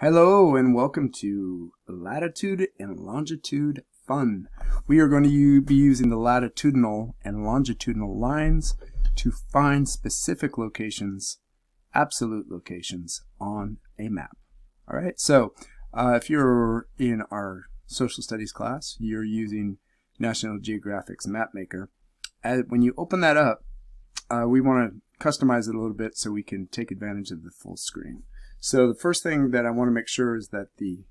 Hello and welcome to latitude and longitude fun. We are going to be using the latitudinal and longitudinal lines to find specific locations, absolute locations on a map. All right, so if you're in our social studies class, you're using National Geographic's Map Maker. When you open that up, we want to customize it a little bit so we can take advantage of the full screen. So the first thing that I want to make sure is that the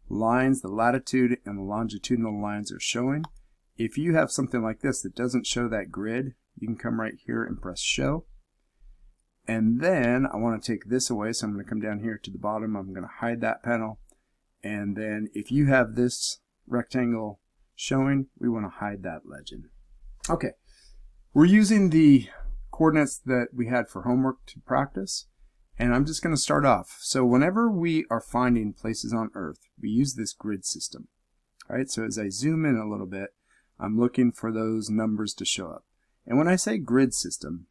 lines, the latitude and the longitudinal lines are showing. If you have something like this that doesn't show that grid, you can come right here and press show. And then I want to take this away, so I'm going to come down here to the bottom. I'm going to hide that panel. And then if you have this rectangle showing, we want to hide that legend. Okay, we're using the coordinates that we had for homework to practice. And I'm just going to start off. So whenever we are finding places on Earth, we use this grid system. All right, so as I zoom in a little bit, I'm looking for those numbers to show up. And when I say grid system,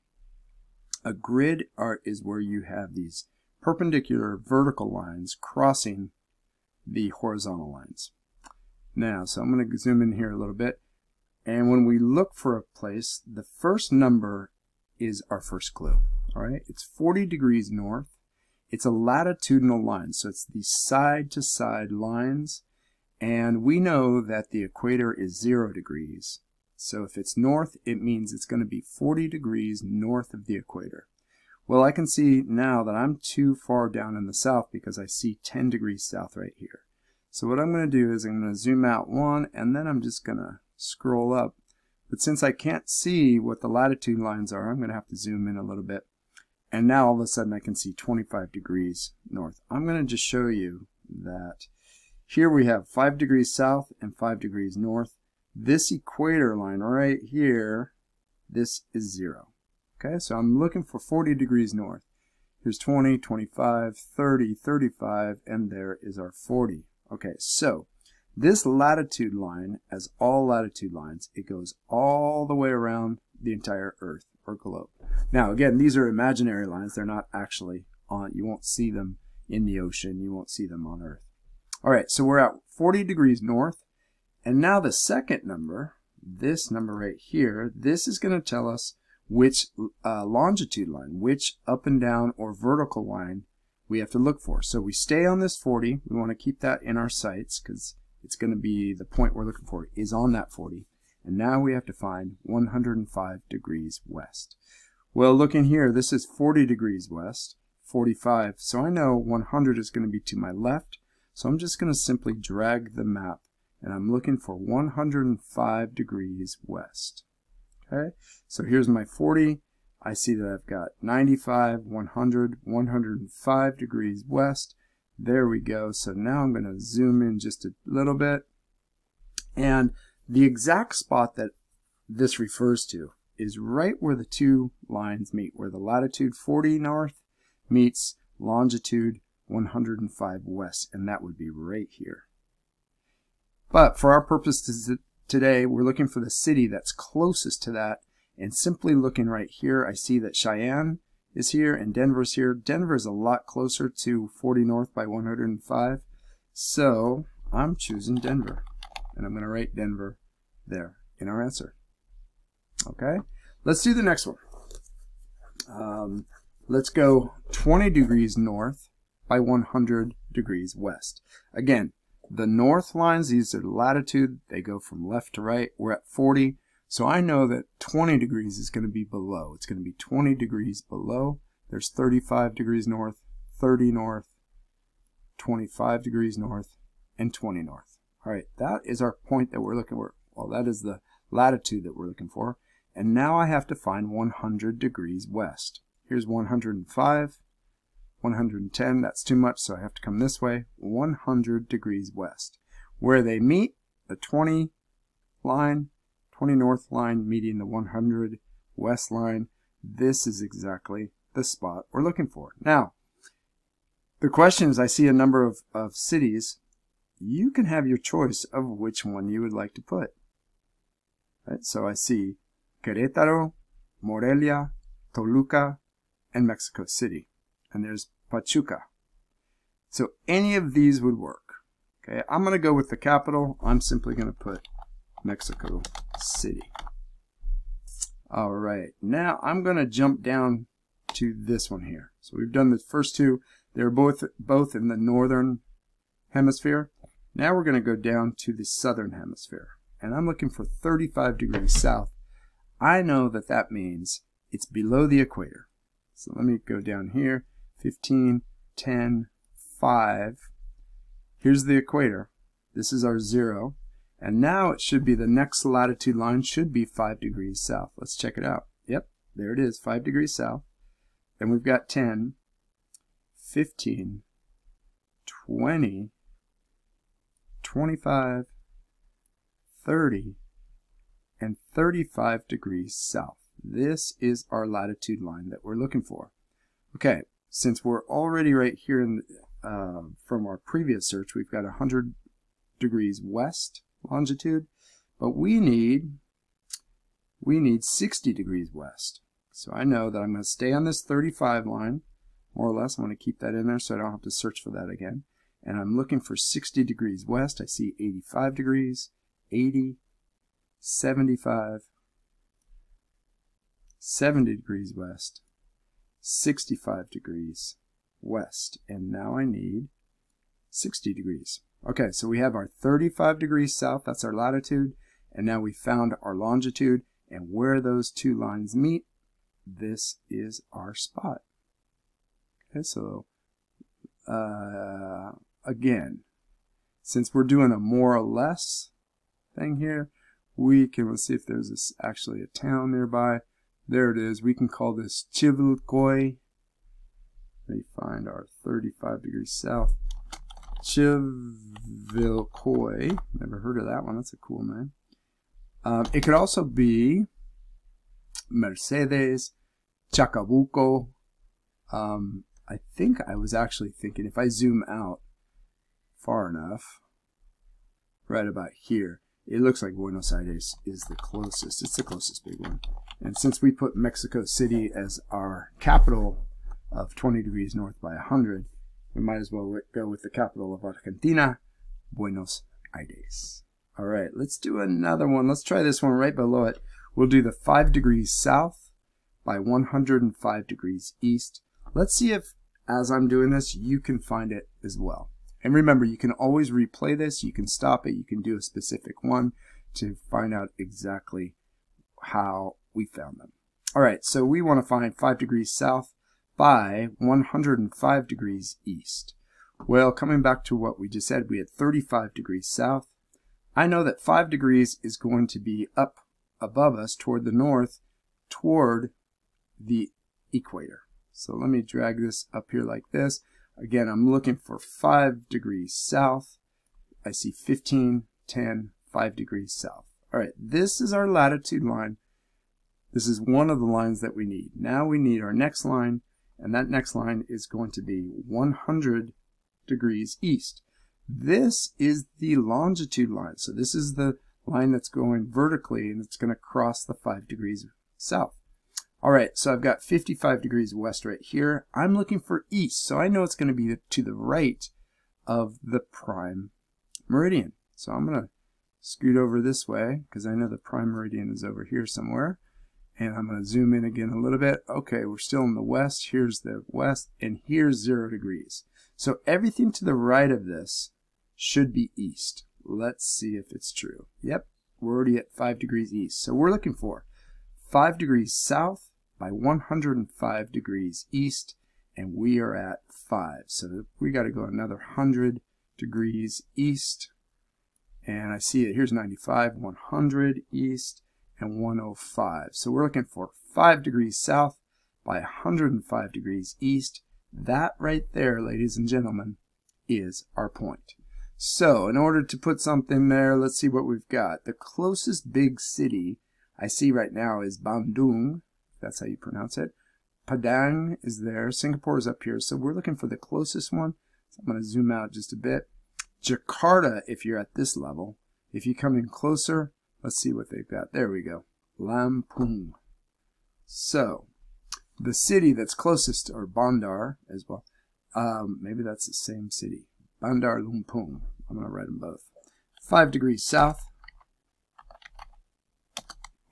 a grid is where you have these perpendicular vertical lines crossing the horizontal lines. Now, so I'm going to zoom in here a little bit. And when we look for a place, the first number is our first clue. All right, it's 40 degrees north. It's a latitudinal line, so it's the side-to-side lines. And we know that the equator is 0 degrees. So if it's north, it means it's going to be 40 degrees north of the equator. Well, I can see now that I'm too far down in the south because I see 10 degrees south right here. So what I'm going to do is I'm going to zoom out one, and then I'm just going to scroll up. But since I can't see what the latitude lines are, I'm going to have to zoom in a little bit. And now all of a sudden I can see 25 degrees north. I'm going to just show you that here we have 5 degrees south and 5 degrees north. This equator line right here, this is 0. Okay, so I'm looking for 40 degrees north. Here's 20, 25, 30, 35, and there is our 40. Okay, so this latitude line, as all latitude lines, it goes all the way around the entire Earth or globe. Now again, these are imaginary lines. They're not actually on, you won't see them in the ocean, you won't see them on Earth. Alright, so we're at 40 degrees north, and now the second number, this number right here, this is going to tell us which longitude line, which up and down or vertical line we have to look for. So we stay on this 40, we want to keep that in our sights because it's going to be the point we're looking for is on that 40. And now we have to find 105 degrees west. Well, looking here, this is 40 degrees west, 45. So I know 100 is going to be to my left. So I'm just going to simply drag the map, and I'm looking for 105 degrees west. Okay, so here's my 40. I see that I've got 95, 100, 105 degrees west. There we go. So now I'm going to zoom in just a little bit. And the exact spot that this refers to is right where the two lines meet, where the latitude 40 north meets longitude 105 west, and that would be right here. But for our purposes today, we're looking for the city that's closest to that, and simply looking right here, I see that Cheyenne is here and Denver's here. Denver is a lot closer to 40 north by 105, so I'm choosing Denver. And I'm going to write Denver there in our answer. Okay, let's do the next one. Let's go 20 degrees north by 100 degrees west. Again, the north lines, these are latitude. They go from left to right. We're at 40. So I know that 20 degrees is going to be below. It's going to be 20 degrees below. There's 35 degrees north, 30 north, 25 degrees north, and 20 north. All right, that is our point that we're looking for. Well, that is the latitude that we're looking for. And now I have to find 100 degrees west. Here's 105, 110, that's too much, so I have to come this way, 100 degrees west. Where they meet, the 20 line, 20 north line meeting the 100 west line, this is exactly the spot we're looking for. Now, the question is, I see a number of cities. You can have your choice of which one you would like to put. Right? So I see Querétaro, Morelia, Toluca, and Mexico City. And there's Pachuca. So any of these would work. Okay, I'm going to go with the capital. I'm simply going to put Mexico City. All right, now I'm going to jump down to this one here. So we've done the first two. They're both in the northern hemisphere. Now we're going to go down to the southern hemisphere. And I'm looking for 35 degrees south. I know that that means it's below the equator. So let me go down here. 15, 10, 5. Here's the equator. This is our 0. And now it should be the next latitude line should be 5 degrees south. Let's check it out. Yep, there it is, 5 degrees south. Then we've got 10, 15, 20, 25, 30, and 35 degrees south. This is our latitude line that we're looking for. Okay, since we're already right here in from our previous search, we've got 100 degrees west longitude, but we need 60 degrees west. So I know that I'm going to stay on this 35 line, more or less. I'm going to keep that in there so I don't have to search for that again. And I'm looking for 60 degrees west. I see 85 degrees, 80, 75, 70 degrees west, 65 degrees west. And now I need 60 degrees. Okay, so we have our 35 degrees south, that's our latitude, and now we found our longitude, and where those two lines meet, this is our spot. Okay, so again, since we're doing a more or less thing here, we can, let's see if there's actually a town nearby. There it is. We can call this Chivilcoy. Let me find our 35 degrees south. Chivilcoy. Never heard of that one. That's a cool name. It could also be Mercedes, Chacabuco. I think I was actually thinking if I zoom out far enough, right about here, it looks like Buenos Aires is the closest. It's the closest big one. And since we put Mexico City as our capital of 20 degrees north by 100, we might as well go with the capital of Argentina, Buenos Aires. All right, let's do another one. Let's try this one right below it. We'll do the 5 degrees south by 105 degrees east. Let's see if, as I'm doing this, you can find it as well. And remember, you can always replay this. You can stop it. You can do a specific one to find out exactly how we found them. All right, so we want to find 5 degrees south by 105 degrees east. Well, coming back to what we just said, we had 35 degrees south. I know that 5 degrees is going to be up above us toward the north, toward the equator. So let me drag this up here like this. Again, I'm looking for 5 degrees south. I see 15, 10, 5 degrees south. All right, this is our latitude line. This is one of the lines that we need. Now we need our next line, and that next line is going to be 100 degrees east. This is the longitude line. So this is the line that's going vertically, and it's going to cross the 5 degrees south. All right, so I've got 55 degrees west right here. I'm looking for east, so I know it's going to be to the right of the prime meridian. So I'm going to scoot over this way because I know the prime meridian is over here somewhere. And I'm going to zoom in again a little bit. Okay, we're still in the west. Here's the west, and here's 0 degrees. So everything to the right of this should be east. Let's see if it's true. Yep, we're already at 5 degrees east. So we're looking for 5 degrees south by 105 degrees east, and we are at 5. So we got to go another 100 degrees east. And I see it. Here's 95, 100 east, and 105. So we're looking for 5 degrees south by 105 degrees east. That right there, ladies and gentlemen, is our point. So in order to put something there, let's see what we've got. The closest big city I see right now is Bandung. That's how you pronounce it. Padang is there. Singapore is up here. So we're looking for the closest one. So I'm going to zoom out just a bit. Jakarta, if you're at this level. If you come in closer, let's see what they've got. There we go. Lampung. So, the city that's closest, or Bandar as well, Maybe that's the same city. Bandar Lampung. I'm going to write them both. 5 degrees south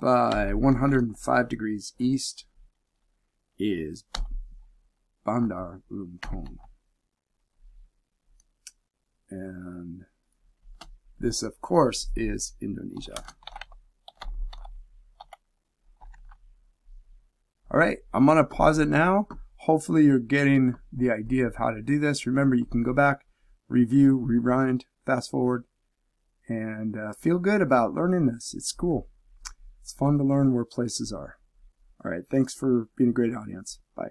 by 105 degrees east is Bandar Lampung. And this, of course, is Indonesia. All right, I'm going to pause it now. Hopefully you're getting the idea of how to do this. Remember, you can go back, review, rewind, fast forward, and feel good about learning this. It's cool. It's fun to learn where places are. All right, thanks for being a great audience. Bye.